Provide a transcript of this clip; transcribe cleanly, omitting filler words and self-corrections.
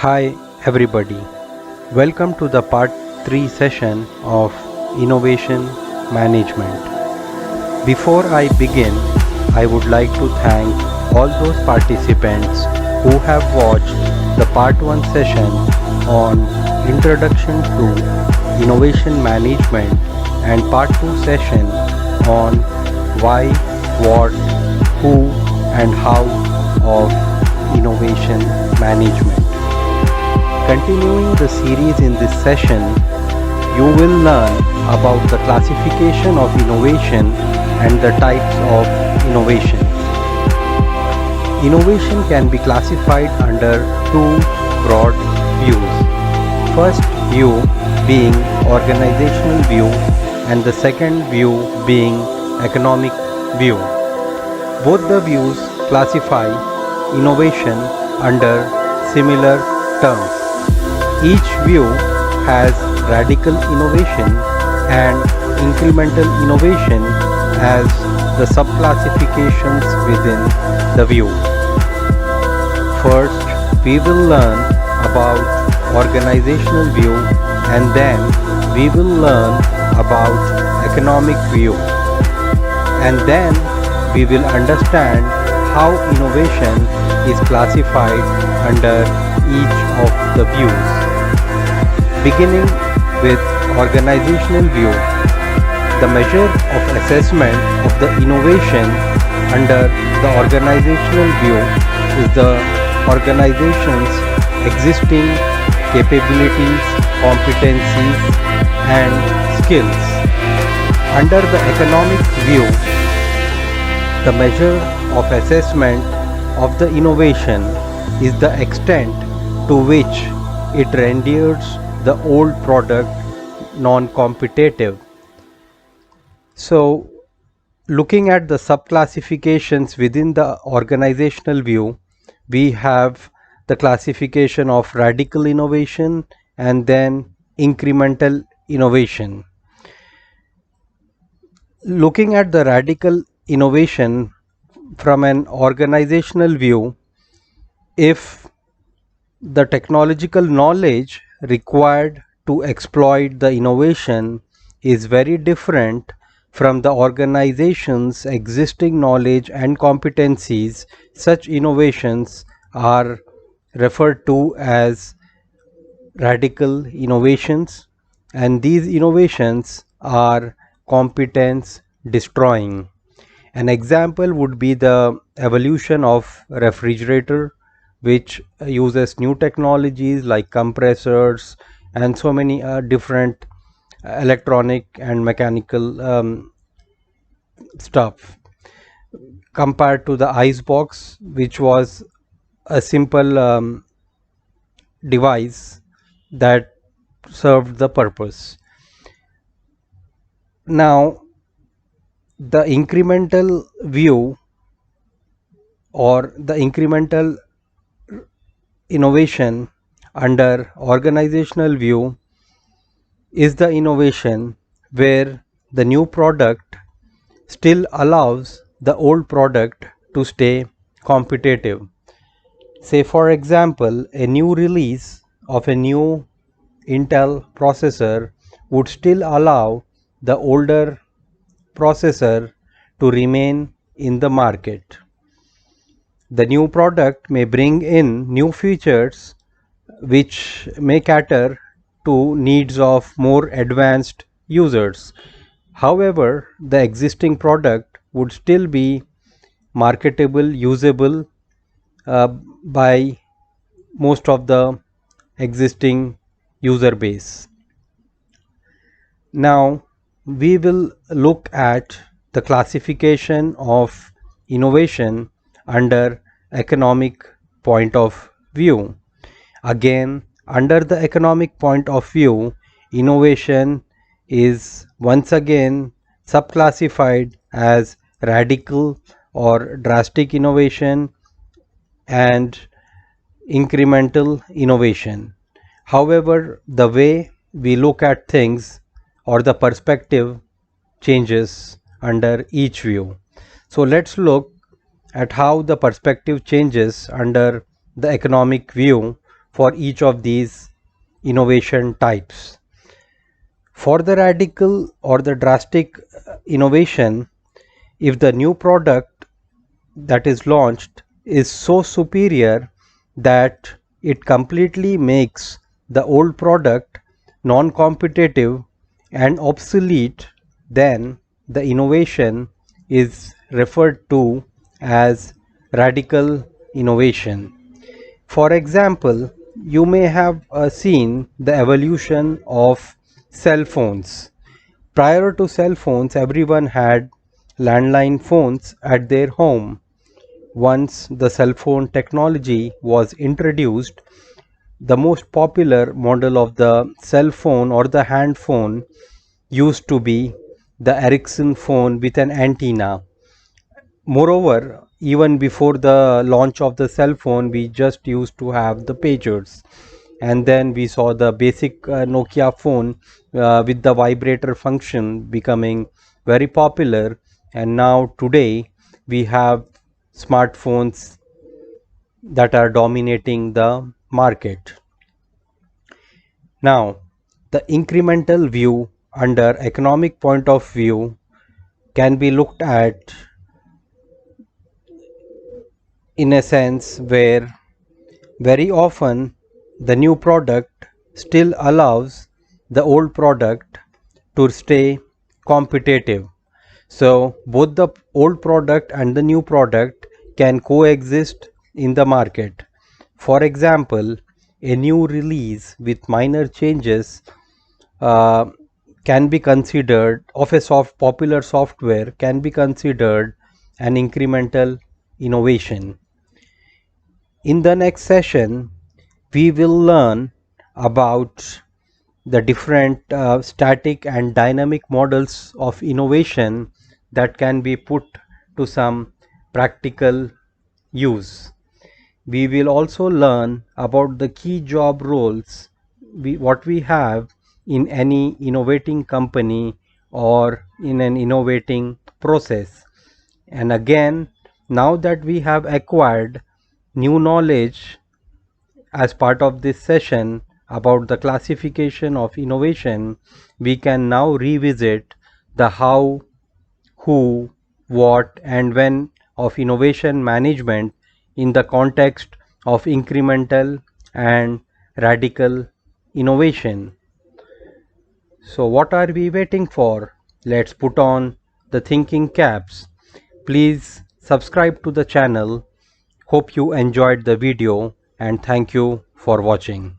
Hi everybody, welcome to the part 3 session of Innovation Management. Before I begin, I would like to thank all those participants who have watched the part 1 session on Introduction to Innovation Management and part 2 session on why, what, who and how of innovation management. Continuing the series in this session, you will learn about the classification of innovation and the types of innovation. Innovation can be classified under two broad views. First view being organizational view and the second view being economic view. Both the views classify innovation under similar terms. Each view has radical innovation and incremental innovation as the subclassifications within the view. First, we will learn about organizational view and then we will learn about economic view. And then we will understand how innovation is classified under each of the views. Beginning with organizational view, the measure of assessment of the innovation under the organizational view is the organization's existing capabilities, competencies, and skills. Under the economic view, the measure of assessment of the innovation is the extent to which it renders the old product non-competitive. So, looking at the subclassifications within the organizational view, we have the classification of radical innovation and then incremental innovation. Looking at the radical innovation from an organizational view, if the technological knowledge required to exploit the innovation is very different from the organization's existing knowledge and competencies, such innovations are referred to as radical innovations, and these innovations are competence destroying. An example would be the evolution of refrigerator, which uses new technologies like compressors and so many different electronic and mechanical stuff, compared to the ice box, which was a simple device that served the purpose. Now, the incremental view or the incremental innovation under organizational view is the innovation where the new product still allows the old product to stay competitive. Say for example, a new release of a new Intel processor would still allow the older processor to remain in the market. The new product may bring in new features which may cater to needs of more advanced users. However, the existing product would still be marketable, usable by most of the existing user base. Now, we will look at the classification of innovation under economic point of view. Again, under the economic point of view, innovation is once again subclassified as radical or drastic innovation and incremental innovation. However, the way we look at things or the perspective changes under each view. So let's look at how the perspective changes under the economic view for each of these innovation types. For the radical or the drastic innovation, if the new product that is launched is so superior that it completely makes the old product non-competitive and obsolete, then the innovation is referred to as radical innovation. For example, you may have seen the evolution of cell phones. Prior to cell phones, everyone had landline phones at their home. Once the cell phone technology was introduced, the most popular model of the cell phone or the hand phone used to be the Ericsson phone with an antenna. Moreover, even before the launch of the cell phone, we just used to have the pagers, and then we saw the basic Nokia phone with the vibrator function becoming very popular, and now today we have smartphones that are dominating the market. Now, the incremental view under economic point of view can be looked at in a sense where very often the new product still allows the old product to stay competitive. So both the old product and the new product can coexist in the market. For example, a new release with minor changes uh, can be considered of a popular software can be considered an incremental innovation. In the next session, we will learn about the different static and dynamic models of innovation that can be put to some practical use. We will also learn about the key job roles what we have in any innovating company or in an innovating process. And again, now that we have acquired new knowledge as part of this session about the classification of innovation, we can now revisit the how, who, what, and when of innovation management in the context of incremental and radical innovation. So, what are we waiting for? Let's put on the thinking caps. Please subscribe to the channel. Hope you enjoyed the video and thank you for watching.